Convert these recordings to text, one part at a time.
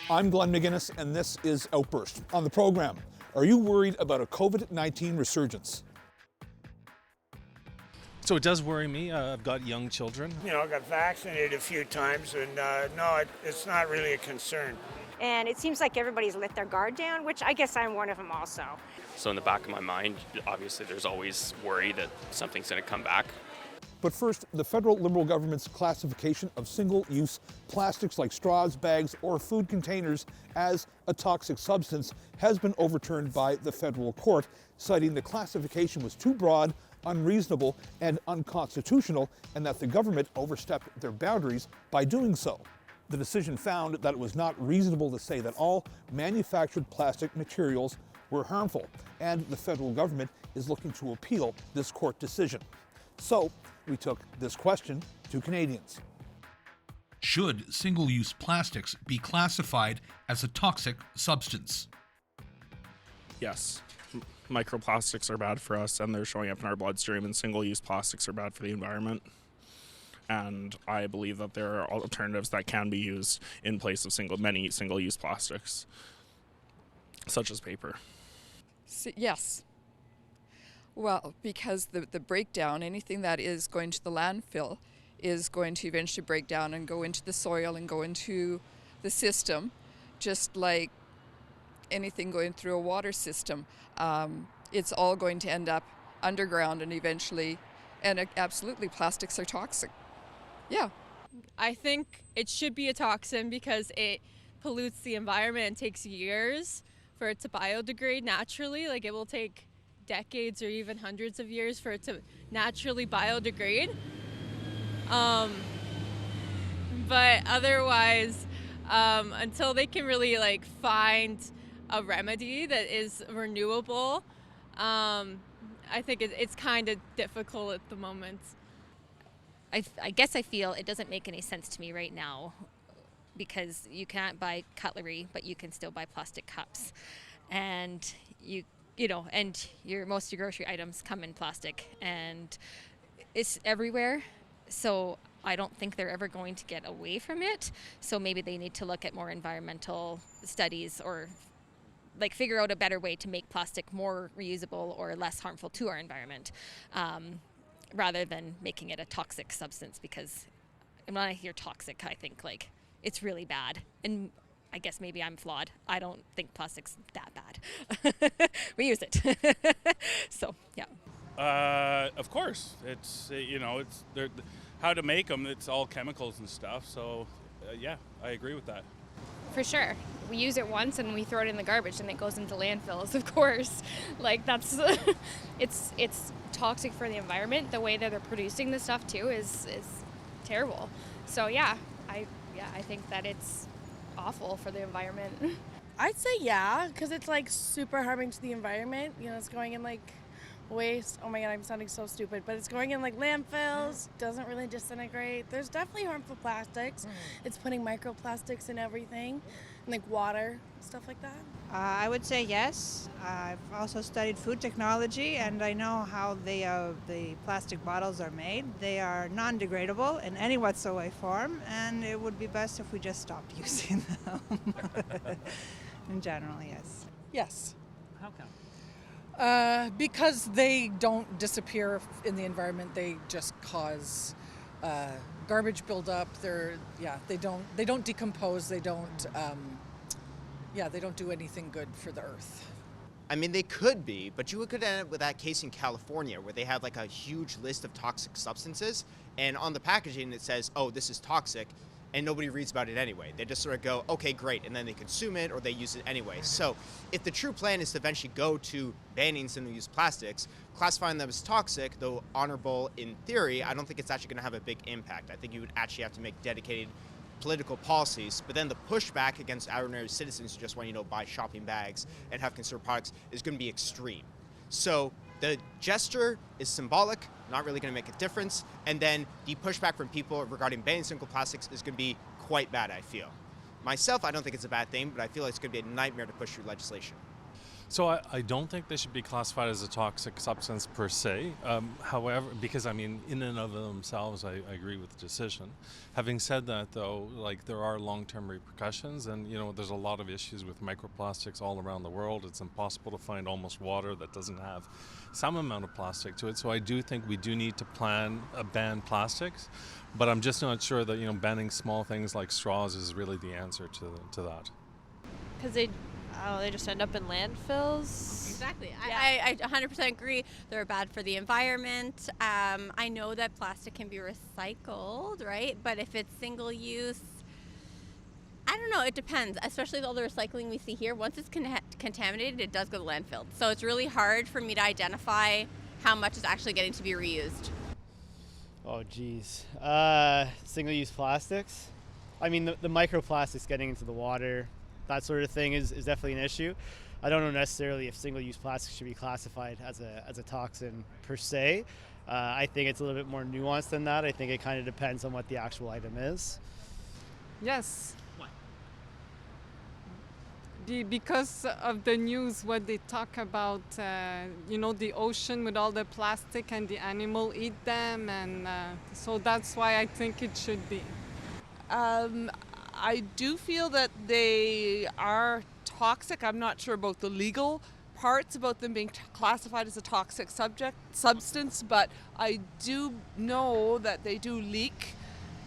I'm Glenn McGinnis, and this is Outburst. On the program, are you worried about a COVID-19 resurgence? So it does worry me. I've got young children. I got vaccinated a few times, and no, it's not really a concern. And it seems like everybody's let their guard down, which I guess I'm one of them also. So in the back of my mind, obviously there's always worry that something's going to come back. But first, the federal Liberal government's classification of single-use plastics like straws, bags, or food containers as a toxic substance has been overturned by the federal court, citing the classification was too broad, unreasonable, and unconstitutional, and that the government overstepped their boundaries by doing so. The decision found that it was not reasonable to say that all manufactured plastic materials were harmful, and the federal government is looking to appeal this court decision. So, we took this question to Canadians. Should single-use plastics be classified as a toxic substance? Yes. Microplastics are bad for us, and they're showing up in our bloodstream, and single-use plastics are bad for the environment. And I believe that there are alternatives that can be used in place of many single-use plastics, such as paper. Yes. Well, because the breakdown, anything that is going to the landfill is going to eventually break down and go into the soil and go into the system, just like anything going through a water system. It's all going to end up underground and eventually, and absolutely plastics are toxic. Yeah. I think it should be a toxin because it pollutes the environment and takes years for it to biodegrade naturally. Like, it will take decades or even hundreds of years for it to naturally biodegrade. But otherwise, until they can really find a remedy that is renewable, I think it's kind of difficult at the moment. I guess I feel it doesn't make any sense to me right now because you can't buy cutlery, but you can still buy plastic cups. And and most of your grocery items come in plastic, and it's everywhere. So I don't think they're ever going to get away from it. So maybe they need to look at more environmental studies or figure out a better way to make plastic more reusable or less harmful to our environment, rather than making it a toxic substance. Because when I hear toxic, I think it's really bad. And I guess maybe I'm flawed. I don't think plastic's that bad. We use it. So, yeah. Of course. It's how to make them, it's all chemicals and stuff. So, yeah, I agree with that. For sure. We use it once and we throw it in the garbage and it goes into landfills, of course. That's it's toxic for the environment. The way that they're producing the stuff too is terrible. So I think that it's awful for the environment. I'd say yeah, because it's super harming to the environment. It's going in waste. Oh my god, I'm sounding so stupid, but it's going in landfills. Doesn't really disintegrate. There's definitely harmful plastics. It's putting microplastics in everything, and water, stuff like that. I would say yes. I've also studied food technology, and I know how the plastic bottles are made. They are non-degradable in any whatsoever form, and it would be best if we just stopped using them. In general, yes. Yes. How come? Because they don't disappear in the environment. They just cause garbage buildup. They don't decompose. They don't. They don't do anything good for the earth. I mean, they could be, but you could end up with that case in California where they have a huge list of toxic substances, and on the packaging it says, "Oh, this is toxic," and nobody reads about it anyway. They just sort of go, "Okay, great," and then they consume it or they use it anyway. So, if the true plan is to eventually go to banning single-use plastics, classifying them as toxic, though honorable in theory, I don't think it's actually going to have a big impact. I think you would actually have to make dedicated political policies, but then the pushback against ordinary citizens who just want buy shopping bags and have consumer products is going to be extreme. So the gesture is symbolic, not really going to make a difference, and then the pushback from people regarding banning single plastics is going to be quite bad, I feel. Myself, I don't think it's a bad thing, but I feel it's going to be a nightmare to push through legislation. So I don't think they should be classified as a toxic substance per se. However, because I mean, in and of themselves, I agree with the decision. Having said that, though, like there are long-term repercussions, and you know, there's a lot of issues with microplastics all around the world. It's impossible to find almost water that doesn't have some amount of plastic to it. So I do think we do need to ban plastics, but I'm just not sure that, you know, banning small things like straws is really the answer to that. Because they just end up in landfills. Exactly. Yeah. I 100% agree. They're bad for the environment. I know that plastic can be recycled, right? But if it's single use, I don't know. It depends, especially with all the recycling we see here. Once it's contaminated, it does go to landfill. So it's really hard for me to identify how much is actually getting to be reused. Oh, geez. Single-use plastics. I mean, the microplastics getting into the water, that sort of thing is definitely an issue. I don't know necessarily if single-use plastics should be classified as a toxin per se. I think it's a little bit more nuanced than that. I think it kind of depends on what the actual item is. Yes. Why? Because of the news, what they talk about, you know, the ocean with all the plastic and the animal eat them, and so that's why I think it should be. I do feel that they are toxic. I'm not sure about the legal parts about them being classified as a toxic substance, but I do know that they do leak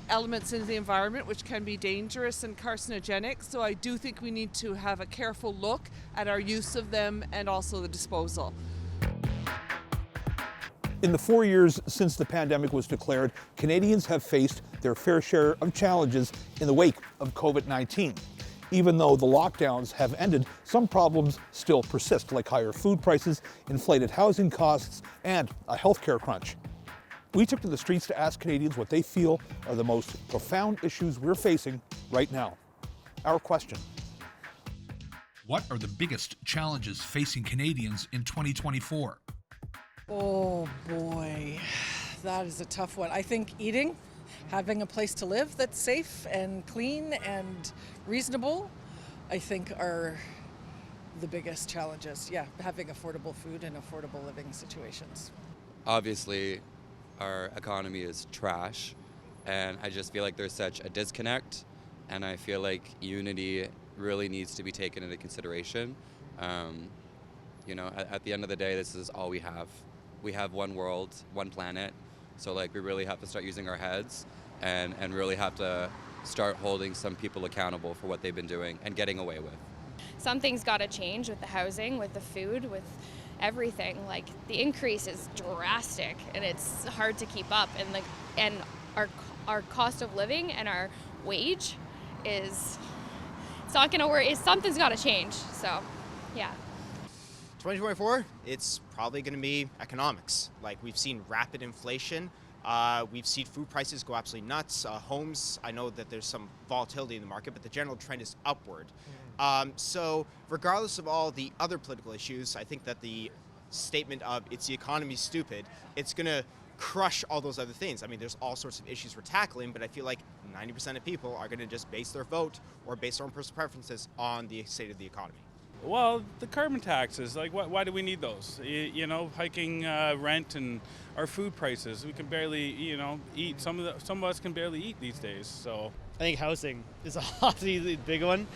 elements into the environment which can be dangerous and carcinogenic. So I do think we need to have a careful look at our use of them and also the disposal. In the 4 years since the pandemic was declared, Canadians have faced their fair share of challenges in the wake of COVID-19. Even though the lockdowns have ended, some problems still persist, like higher food prices, inflated housing costs, and a healthcare crunch. We took to the streets to ask Canadians what they feel are the most profound issues we're facing right now. Our question: What are the biggest challenges facing Canadians in 2024? Oh boy, that is a tough one. I think eating, having a place to live that's safe and clean and reasonable, I think are the biggest challenges. Yeah, having affordable food and affordable living situations. Obviously, our economy is trash, and I just feel like there's such a disconnect, and I feel like unity really needs to be taken into consideration. You know, at the end of the day, this is all we have. We have one world, one planet, so like we really have to start using our heads and really have to start holding some people accountable for what they've been doing and getting away with. Something's got to change with the housing, with the food, with everything. Like the increase is drastic and it's hard to keep up, and our cost of living and our wage it's not going to work. Something's got to change. So, yeah. 2024, it's probably going to be economics. Like, we've seen rapid inflation. We've seen food prices go absolutely nuts. Homes, I know that there's some volatility in the market, but the general trend is upward. So regardless of all the other political issues, I think that the statement of "it's the economy, stupid," it's going to crush all those other things. I mean, there's all sorts of issues we're tackling, but I feel like 90% of people are going to just base their vote or base their own personal preferences on the state of the economy. Well, the carbon taxes, like why do we need those? You know, hiking rent and our food prices. We can barely, you know, eat. Some of us can barely eat these days. So I think housing is obviously the big one.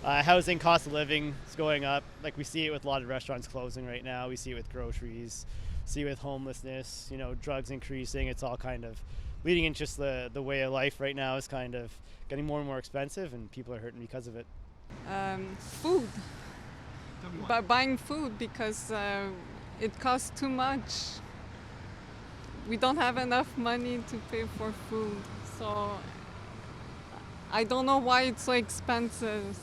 Housing, cost of living is going up. Like we see it with a lot of restaurants closing right now. We see it with groceries, see it with homelessness, you know, drugs increasing. It's all kind of leading into just the way of life right now is kind of getting more and more expensive, and people are hurting because of it. Food. Buying food because it costs too much. We don't have enough money to pay for food, so I don't know why it's so expensive.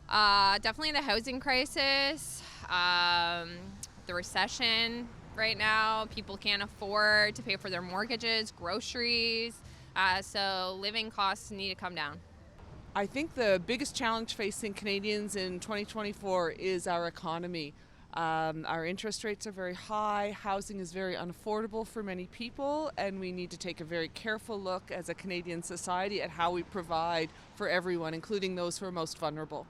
Definitely the housing crisis, the recession right now. People can't afford to pay for their mortgages, groceries, so living costs need to come down. I think the biggest challenge facing Canadians in 2024 is our economy. Our interest rates are very high, housing is very unaffordable for many people, and we need to take a very careful look as a Canadian society at how we provide for everyone, including those who are most vulnerable.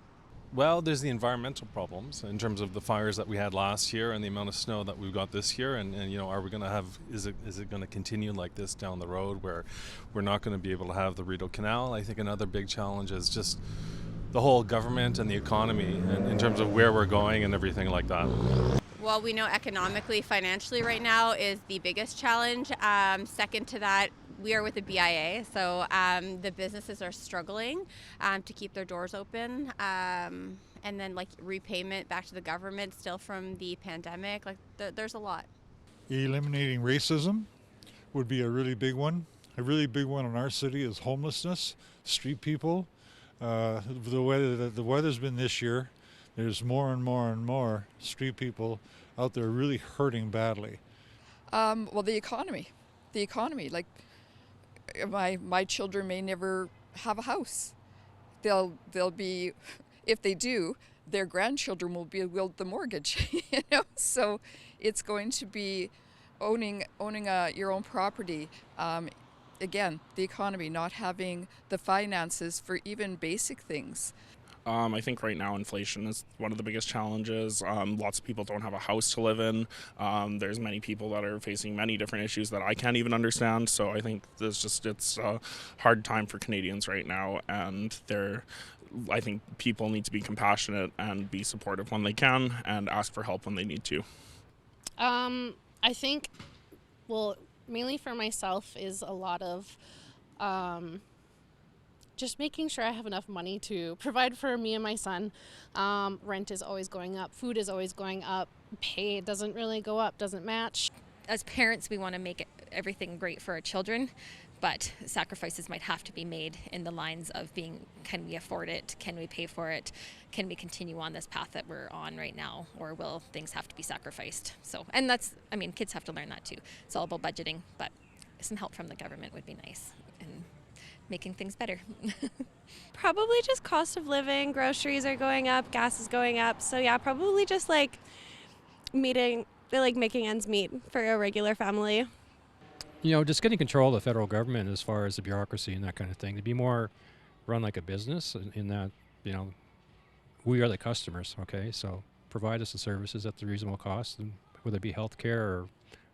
Well, there's the environmental problems in terms of the fires that we had last year and the amount of snow that we've got this year. And are we going to have, is it going to continue like this down the road where we're not going to be able to have the Rideau Canal? I think another big challenge is just the whole government and the economy and in terms of where we're going and everything like that. Well, we know economically, financially right now is the biggest challenge. Second to that, we are with the BIA, so the businesses are struggling to keep their doors open. And then like repayment back to the government still from the pandemic, like there's a lot. Eliminating racism would be a really big one. A really big one in our city is homelessness, street people. The weather's been this year. There's more and more and more street people out there really hurting badly. Well, the economy. Like my children may never have a house. They'll be, if they do, their grandchildren will wield the mortgage. So it's going to be owning your own property. Again, the economy, not having the finances for even basic things. I think right now inflation is one of the biggest challenges. Lots of people don't have a house to live in. There's many people that are facing many different issues that I can't even understand. So I think it's a hard time for Canadians right now, and I think people need to be compassionate and be supportive when they can and ask for help when they need to. I think, mainly for myself is a lot of just making sure I have enough money to provide for me and my son. Rent is always going up, food is always going up, pay doesn't really go up, doesn't match. As parents, we want to make everything great for our children, but sacrifices might have to be made in the lines of being, can we afford it? Can we pay for it? Can we continue on this path that we're on right now? Or will things have to be sacrificed? And kids have to learn that too. It's all about budgeting, but some help from the government would be nice. And making things better. Probably just cost of living, groceries are going up, gas is going up. So yeah, probably just making ends meet for a regular family. Just getting control of the federal government as far as the bureaucracy and that kind of thing, to be more run like a business in that, we are the customers, okay? So provide us the services at the reasonable cost, and whether it be healthcare or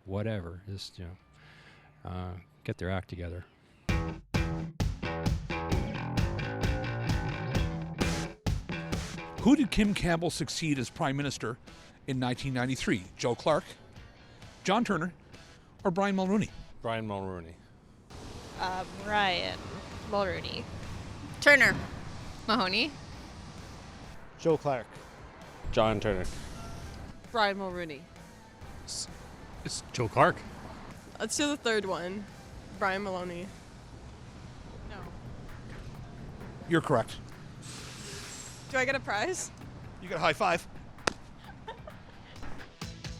whatever, just, get their act together. Who did Kim Campbell succeed as Prime Minister in 1993? Joe Clark, John Turner, or Brian Mulroney? Brian Mulroney. Brian Mulroney. Turner. Mahoney. Joe Clark. John Turner. Brian Mulroney. It's Joe Clark. Let's do the third one. Brian Mulroney. No. You're correct. Do I get a prize? You get a high five.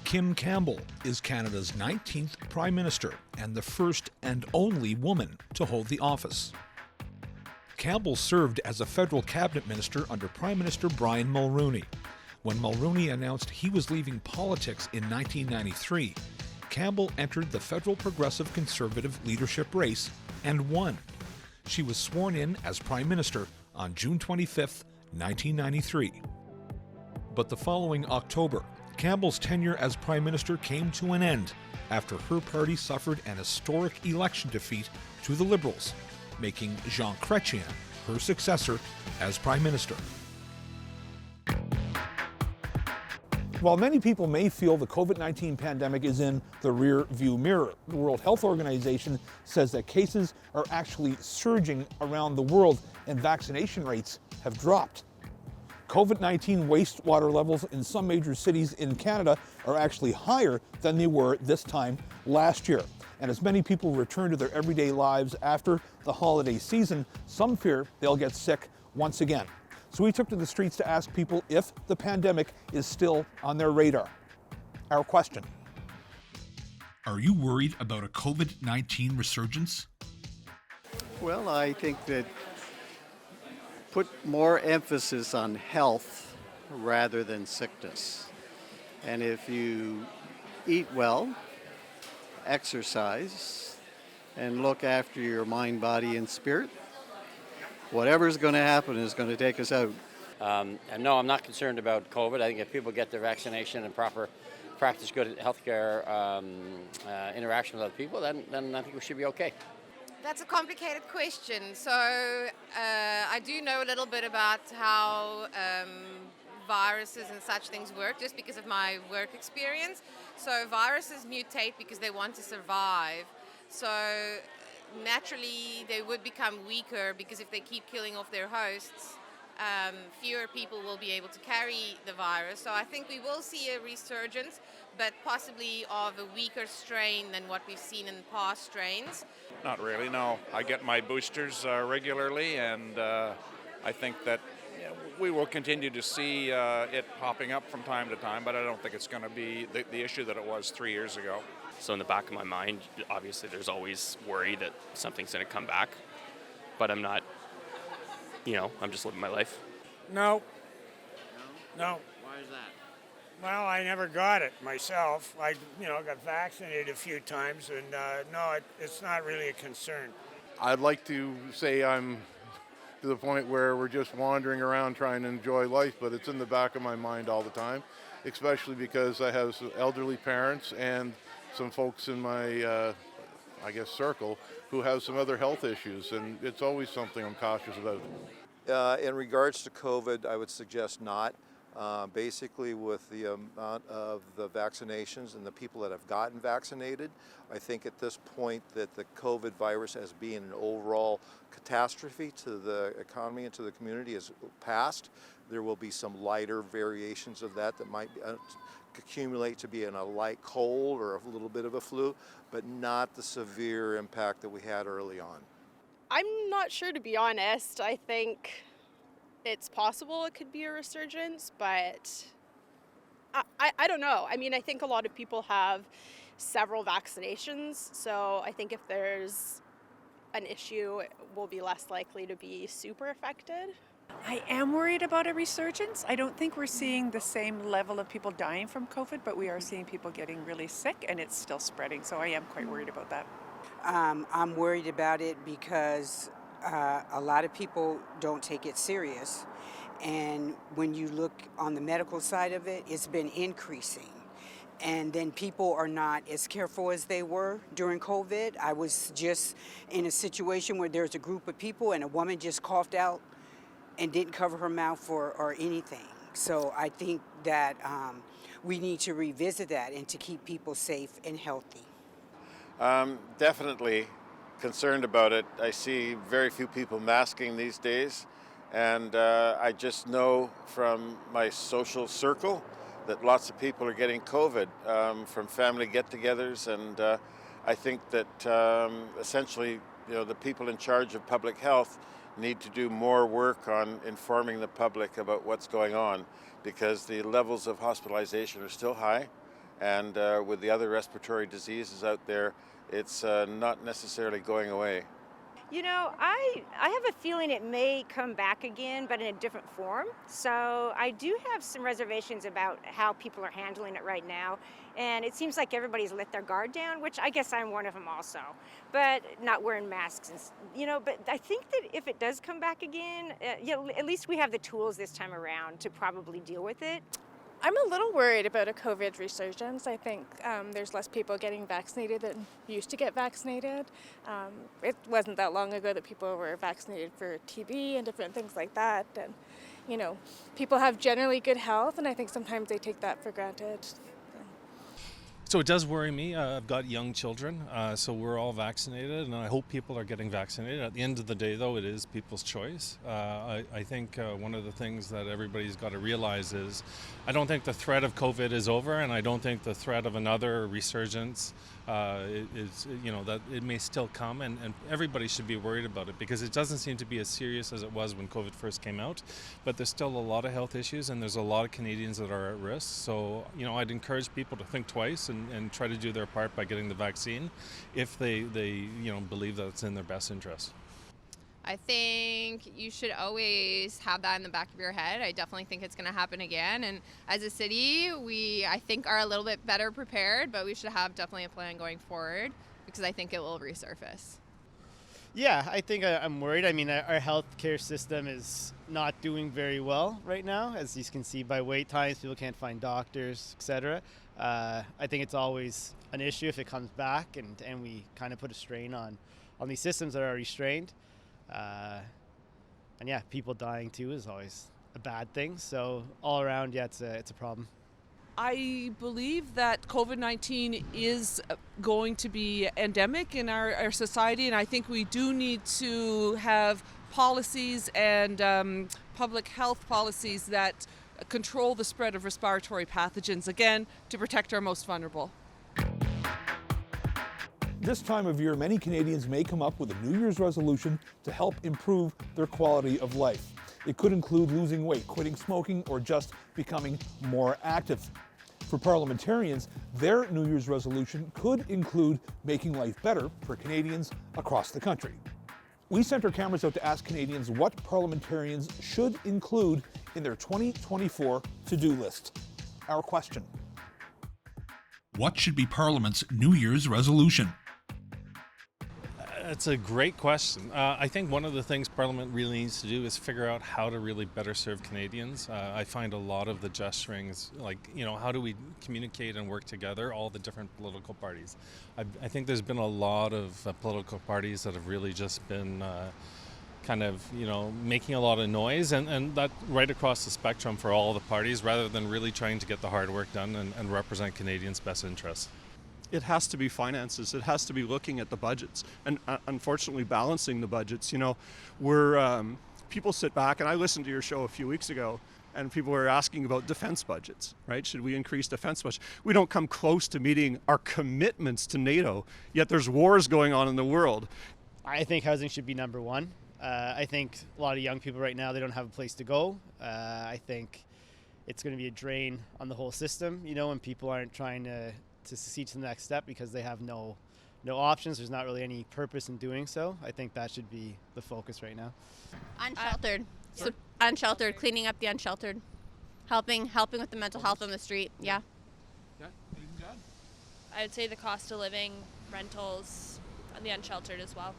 Kim Campbell is Canada's 19th Prime Minister and the first and only woman to hold the office. Campbell served as a federal cabinet minister under Prime Minister Brian Mulroney. When Mulroney announced he was leaving politics in 1993, Campbell entered the federal Progressive Conservative leadership race and won. She was sworn in as Prime Minister on June 25, 1993. But the following October, Campbell's tenure as Prime Minister came to an end after her party suffered an historic election defeat to the Liberals, making Jean Chrétien her successor as Prime Minister. While many people may feel the COVID-19 pandemic is in the rear view mirror, the World Health Organization says that cases are actually surging around the world and vaccination rates have dropped. COVID-19 wastewater levels in some major cities in Canada are actually higher than they were this time last year. And as many people return to their everyday lives after the holiday season, some fear they'll get sick once again. So we took to the streets to ask people if the pandemic is still on their radar. Our question: Are you worried about a COVID-19 resurgence? Well, I think that put more emphasis on health rather than sickness. And if you eat well, exercise, and look after your mind, body, and spirit, whatever's going to happen is going to take us out. And no, I'm not concerned about COVID. I think if people get their vaccination and practice good healthcare interaction with other people, then I think we should be okay. That's a complicated question. So I do know a little bit about how viruses and such things work just because of my work experience. So viruses mutate because they want to survive. So naturally they would become weaker because if they keep killing off their hosts, fewer people will be able to carry the virus. So I think we will see a resurgence, but possibly of a weaker strain than what we've seen in past strains. Not really, no. I get my boosters regularly, and I think that we will continue to see it popping up from time to time, but I don't think it's going to be the issue that it was 3 years ago. So in the back of my mind, obviously there's always worry that something's going to come back, but I'm not, I'm just living my life. No. No. Why is that? Well, I never got it myself. I, got vaccinated a few times, and no, it's not really a concern. I'd like to say I'm to the point where we're just wandering around trying to enjoy life, but it's in the back of my mind all the time, especially because I have some elderly parents and some folks in my, circle who have some other health issues, and it's always something I'm cautious about. In regards to COVID, I would suggest not. Basically, with the amount of the vaccinations and the people that have gotten vaccinated, I think at this point that the COVID virus as being an overall catastrophe to the economy and to the community is past. There will be some lighter variations of that might accumulate to be in a light cold or a little bit of a flu, but not the severe impact that we had early on. I'm not sure, to be honest. I think it's possible it could be a resurgence, but I don't know. I mean, I think a lot of people have several vaccinations, so I think if there's an issue, we'll be less likely to be super affected. I am worried about a resurgence. I don't think we're seeing the same level of people dying from COVID, but we are seeing people getting really sick, and it's still spreading, so I am quite worried about that. I'm worried about it because a lot of people don't take it serious. And when you look on the medical side of it, it's been increasing. And then people are not as careful as they were during COVID. I was just in a situation where there's a group of people and a woman just coughed out and didn't cover her mouth or anything. So I think that we need to revisit that and to keep people safe and healthy. Definitely concerned about it. I see very few people masking these days, and I just know from my social circle that lots of people are getting COVID from family get-togethers, and I think that essentially, the people in charge of public health need to do more work on informing the public about what's going on, because the levels of hospitalization are still high, and with the other respiratory diseases out there, it's not necessarily going away. I have a feeling it may come back again, but in a different form. So I do have some reservations about how people are handling it right now. And it seems like everybody's let their guard down, which I guess I'm one of them also. But not wearing masks, but I think that if it does come back again, at least we have the tools this time around to probably deal with it. I'm a little worried about a COVID resurgence. I think there's less people getting vaccinated than used to get vaccinated. It wasn't that long ago that people were vaccinated for TB and different things like that. And, people have generally good health, and I think sometimes they take that for granted. So it does worry me. I've got young children, so we're all vaccinated, and I hope people are getting vaccinated. At the end of the day, though, it is people's choice. I think one of the things that everybody's got to realize is I don't think the threat of COVID is over, and I don't think the threat of another resurgence is, that it may still come, and everybody should be worried about it because it doesn't seem to be as serious as it was when COVID first came out, but there's still a lot of health issues, and there's a lot of Canadians that are at risk. So, I'd encourage people to think twice and try to do their part by getting the vaccine if they believe that it's in their best interest. I think you should always have that in the back of your head. I definitely think it's going to happen again. And as a city, we, I think, are a little bit better prepared, but we should have definitely a plan going forward because I think it will resurface. Yeah, I think I'm worried. I mean, our healthcare system is not doing very well right now, as you can see by wait times. People can't find doctors, etc. I think it's always an issue if it comes back, and we kind of put a strain on these systems that are already strained. And yeah, people dying too is always a bad thing. So all around, yeah, it's a problem. I believe that COVID-19 is going to be endemic in our society, and I think we do need to have policies and public health policies that control the spread of respiratory pathogens, again, to protect our most vulnerable. This time of year, many Canadians may come up with a New Year's resolution to help improve their quality of life. It could include losing weight, quitting smoking, or just becoming more active. For parliamentarians, their New Year's resolution could include making life better for Canadians across the country. We sent our cameras out to ask Canadians what parliamentarians should include in their 2024 to-do list. Our question: What should be Parliament's New Year's resolution? It's a great question. I think one of the things Parliament really needs to do is figure out how to really better serve Canadians. I find a lot of the gesturing is like, how do we communicate and work together, all the different political parties. I think there's been a lot of political parties that have really just been kind of, making a lot of noise, and that right across the spectrum for all the parties, rather than really trying to get the hard work done and represent Canadians' best interests. It has to be finances. It has to be looking at the budgets and unfortunately balancing the budgets. People sit back, and I listened to your show a few weeks ago, and people were asking about defense budgets, right? Should we increase defense budgets? We don't come close to meeting our commitments to NATO, yet there's wars going on in the world. I think housing should be number one. I think a lot of young people right now, they don't have a place to go. I think it's going to be a drain on the whole system, when people aren't trying to see to the next step because they have no options. There's not really any purpose in doing so. I think that should be the focus right now. Unsheltered. Unsheltered, cleaning up the unsheltered. Helping with the mental health on the street. Yeah. I'd say the cost of living, rentals, and the unsheltered as well.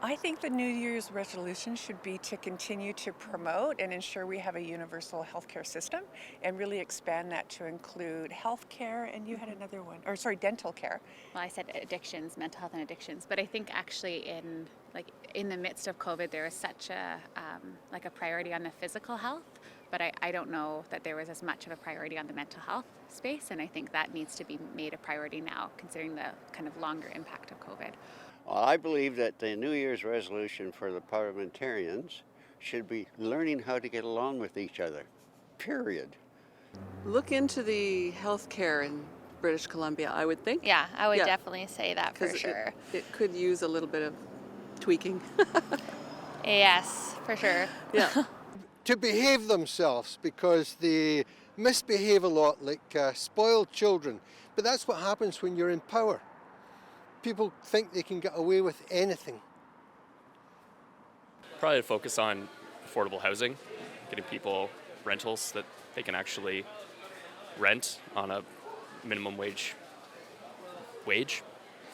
I think the New Year's resolution should be to continue to promote and ensure we have a universal healthcare system and really expand that to include healthcare, and you had another one, dental care. Well, I said addictions, mental health and addictions, but I think actually in the midst of COVID, there is such a priority on the physical health, but I don't know that there was as much of a priority on the mental health space, and I think that needs to be made a priority now, considering the kind of longer impact of COVID. Well, I believe that the New Year's resolution for the parliamentarians should be learning how to get along with each other, period. Look into the healthcare in British Columbia, I would think. Yeah, I would definitely say that for sure. It could use a little bit of tweaking. Yes, for sure. Yeah. To behave themselves, because they misbehave a lot, like spoiled children. But that's what happens when you're in power. People think they can get away with anything. Probably to focus on affordable housing, getting people rentals that they can actually rent on a minimum wage.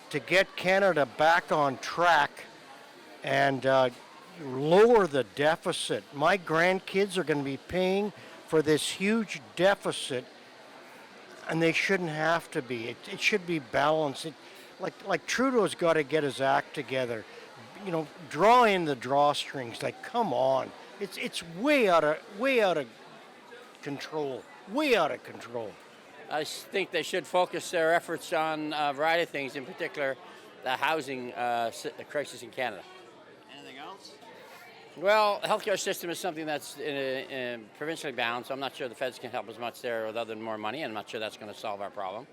To get Canada back on track and lower the deficit. My grandkids are going to be paying for this huge deficit, and they shouldn't have to be. It should be balanced. Like Trudeau's got to get his act together, draw in the drawstrings. Like, come on, it's way out of control. Way out of control. I think they should focus their efforts on a variety of things, in particular the housing crisis in Canada. Anything else? Well, the healthcare system is something that's provincially bound, so I'm not sure the feds can help as much there other than more money, and I'm not sure that's going to solve our problem.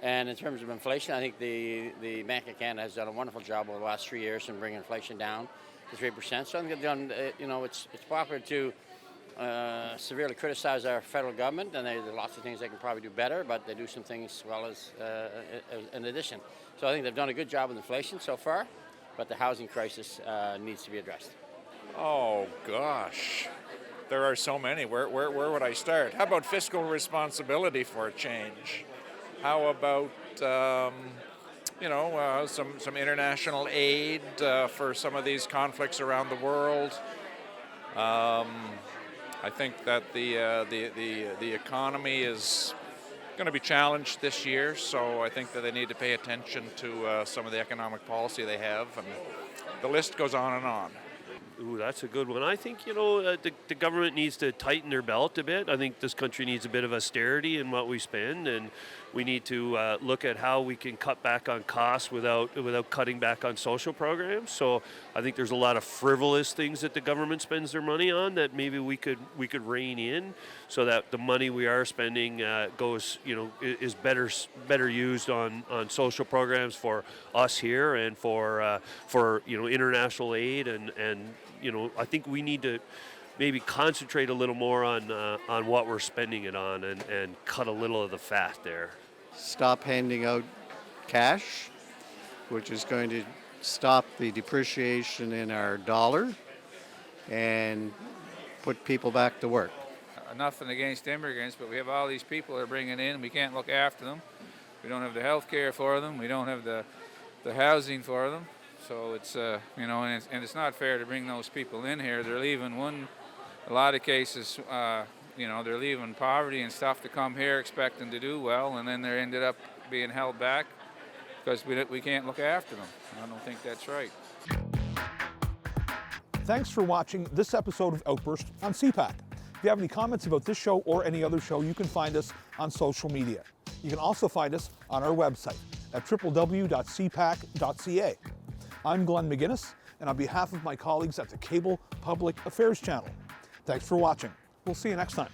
And in terms of inflation, I think the Bank of Canada has done a wonderful job over the last 3 years in bringing inflation down to 3%. So I think they've done, it's popular to severely criticize our federal government, and there's lots of things they can probably do better, but they do some things well as in addition. So I think they've done a good job with inflation so far, but the housing crisis needs to be addressed. Oh, gosh. There are so many. Where would I start? How about fiscal responsibility for a change? How about some international aid for some of these conflicts around the world. I think that the economy is going to be challenged this year, so I think that they need to pay attention to some of the economic policy they have, and the list goes on and on. Ooh, that's a good one. I think, the government needs to tighten their belt a bit. I think this country needs a bit of austerity in what we spend, and we need to look at how we can cut back on costs without cutting back on social programs. So I think there's a lot of frivolous things that the government spends their money on that maybe we could rein in, so that the money we are spending goes, is better used on social programs for us here and for international aid and I think we need to maybe concentrate a little more on what we're spending it on and cut a little of the fat there. Stop handing out cash, which is going to stop the depreciation in our dollar and put people back to work. Nothing against immigrants, but we have all these people they're bringing in. We can't look after them. We don't have the health care for them. We don't have the housing for them. So it's, and it's not fair to bring those people in here. They're leaving a lot of cases, they're leaving poverty and stuff to come here expecting to do well, and then they ended up being held back because we can't look after them. I don't think that's right. Thanks for watching this episode of Outburst on CPAC. If you have any comments about this show or any other show, you can find us on social media. You can also find us on our website at www.cpac.ca. I'm Glenn McGuinness, and on behalf of my colleagues at the Cable Public Affairs Channel, thanks for watching. We'll see you next time.